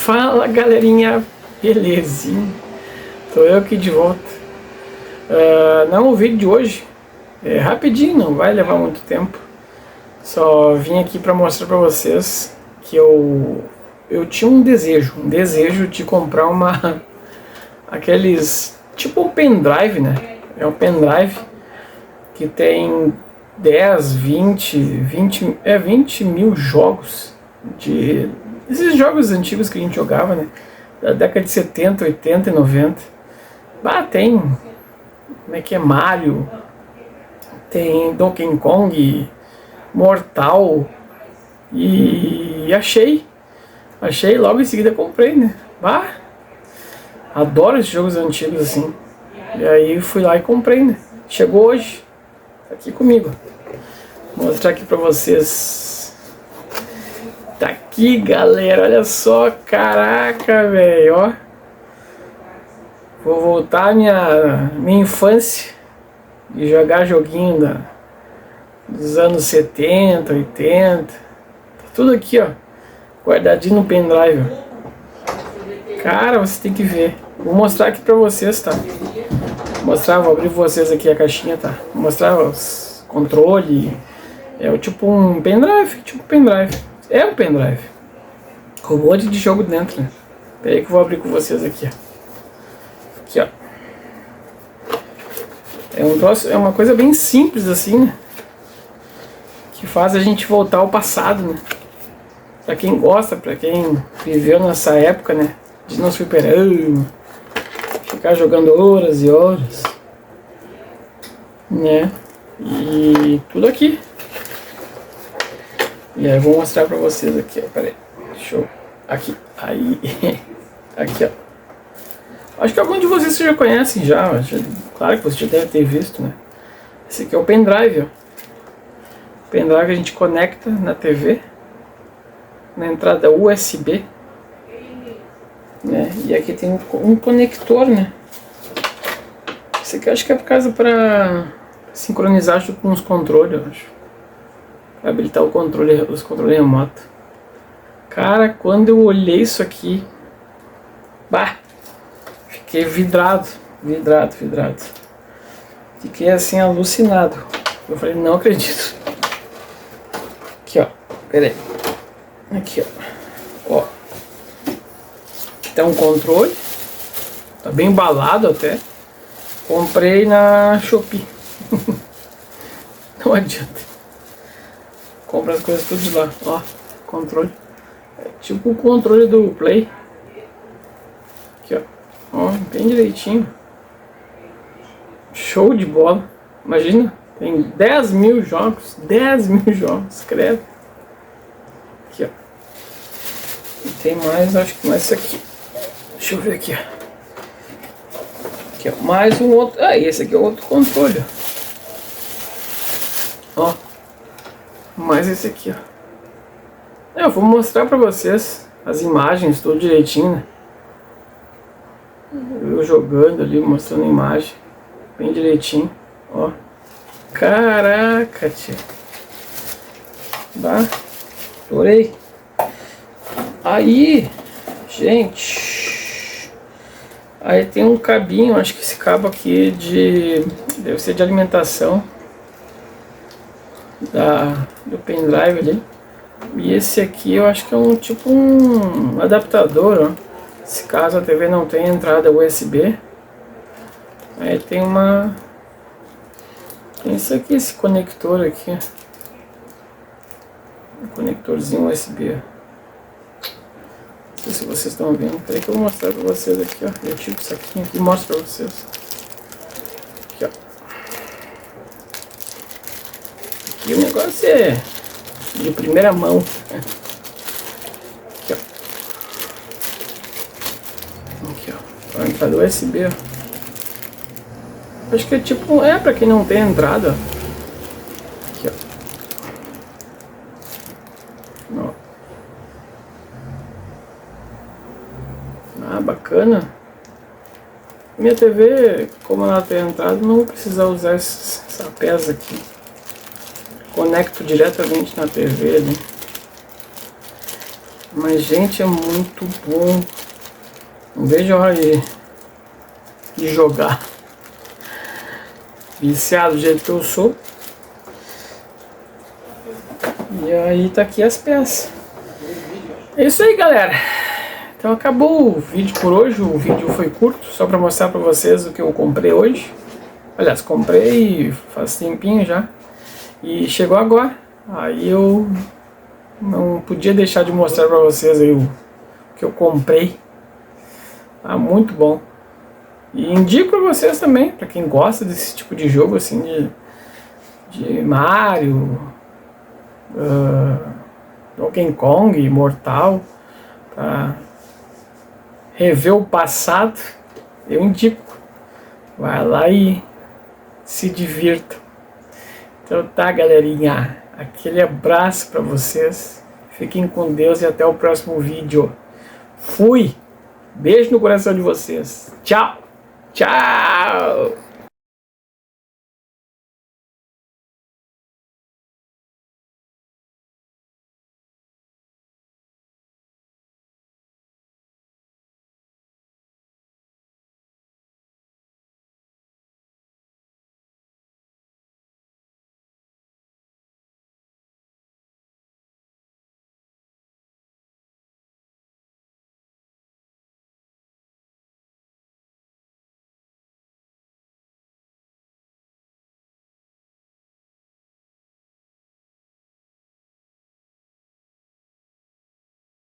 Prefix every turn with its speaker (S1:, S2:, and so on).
S1: Fala galerinha, belezinha? Tô eu aqui de volta. Não, o vídeo de hoje é rapidinho, não vai levar muito tempo. Só vim aqui para mostrar para vocês que eu tinha um desejo de comprar aqueles tipo um pendrive, né? É um pendrive que tem 10, 20 mil jogos de esses jogos antigos que a gente jogava, né? Da década de 70, 80 e 90. Tem, como é que é, Mario, tem Donkey Kong, Mortal, e achei logo em seguida comprei, né? Adoro esses jogos antigos assim. E aí fui lá e comprei, né? Chegou hoje, tá aqui comigo. Vou mostrar aqui pra vocês. Tá aqui, galera, olha só, caraca, velho, ó. Vou voltar à minha infância e jogar joguinho dos anos 70, 80. Tá tudo aqui, ó, guardadinho no pendrive. Cara, você tem que ver. Vou mostrar aqui pra vocês, tá? Vou abrir pra vocês aqui a caixinha, tá? Vou mostrar os controles. É tipo um pendrive, É um pendrive com um monte de jogo dentro, né? Peraí que eu vou abrir com vocês aqui, ó. Aqui, ó. É uma coisa bem simples assim, né? Que faz a gente voltar ao passado, né? Pra quem gosta, pra quem viveu nessa época, né? De não fliperama, ficar jogando horas e horas, né? E tudo aqui. E aí eu vou mostrar pra vocês aqui, ó. Pera aí. Deixa eu... Aqui. Aí. Aqui, ó. Acho que alguns de vocês já conhecem já. Claro que você já deve ter visto, né? Esse aqui é o pendrive, ó. O pendrive a gente conecta na TV. Na entrada USB. Né? E aqui tem um conector, né? Esse aqui eu acho que é por causa pra sincronizar junto com os controles, eu acho. Habilitar os controles remotos. Cara, quando eu olhei isso aqui, fiquei vidrado. Fiquei assim alucinado. Eu falei, não acredito. Aqui, ó, pera aí. Aqui, ó. Tem um controle, tá bem embalado até. Comprei na Shopee. Não adianta. Compra as coisas tudo de lá, ó, controle. É tipo o controle do Play. Aqui, ó, bem direitinho. Show de bola. Imagina, tem 10 mil jogos. 10 mil jogos, escreve. Aqui, ó. E tem mais, acho que mais isso aqui. Deixa eu ver aqui, ó. Aqui, ó, mais um outro. Esse aqui é outro controle, ó. Mais esse aqui, ó. Eu vou mostrar pra vocês as imagens, tudo direitinho, né? Eu jogando ali, mostrando a imagem. Bem direitinho, ó. Caraca, tia. Adorei. Aí, gente. Aí tem um cabinho, acho que esse cabo aqui deve ser de alimentação. Do pendrive ali. E esse aqui eu acho que é um tipo um adaptador, ó. Se caso a TV não tem entrada USB. Aí tem tem isso aqui, esse conector aqui. Um conectorzinho USB. Não sei se vocês estão vendo. Peraí que eu vou mostrar pra vocês aqui, ó. Eu tiro isso aqui e mostro pra vocês. Aqui, ó. E o negócio é de primeira mão. Aqui, ó. Aqui, ó. A entrada USB, ó. Acho que é tipo... pra quem não tem entrada. Aqui, ó. Bacana. Minha TV, como ela tem entrada, não vou precisar usar essa peça aqui. Conecto diretamente na TV ali. Mas, gente, é muito bom. Não vejo a hora de jogar. Viciado do jeito que eu sou. E aí tá aqui as peças. É isso aí, galera. Então acabou o vídeo por hoje. O vídeo foi curto, só para mostrar para vocês o que eu comprei hoje. Aliás, comprei faz tempinho já. E chegou agora. Aí eu não podia deixar de mostrar para vocês aí o que eu comprei. Tá muito bom. E indico para vocês também, para quem gosta desse tipo de jogo assim, de Mario, Donkey Kong, Mortal, para rever o passado, eu indico. Vai lá e se divirta. Então tá, galerinha, aquele abraço para vocês. Fiquem com Deus e até o próximo vídeo. Fui! Beijo no coração de vocês. Tchau! Tchau!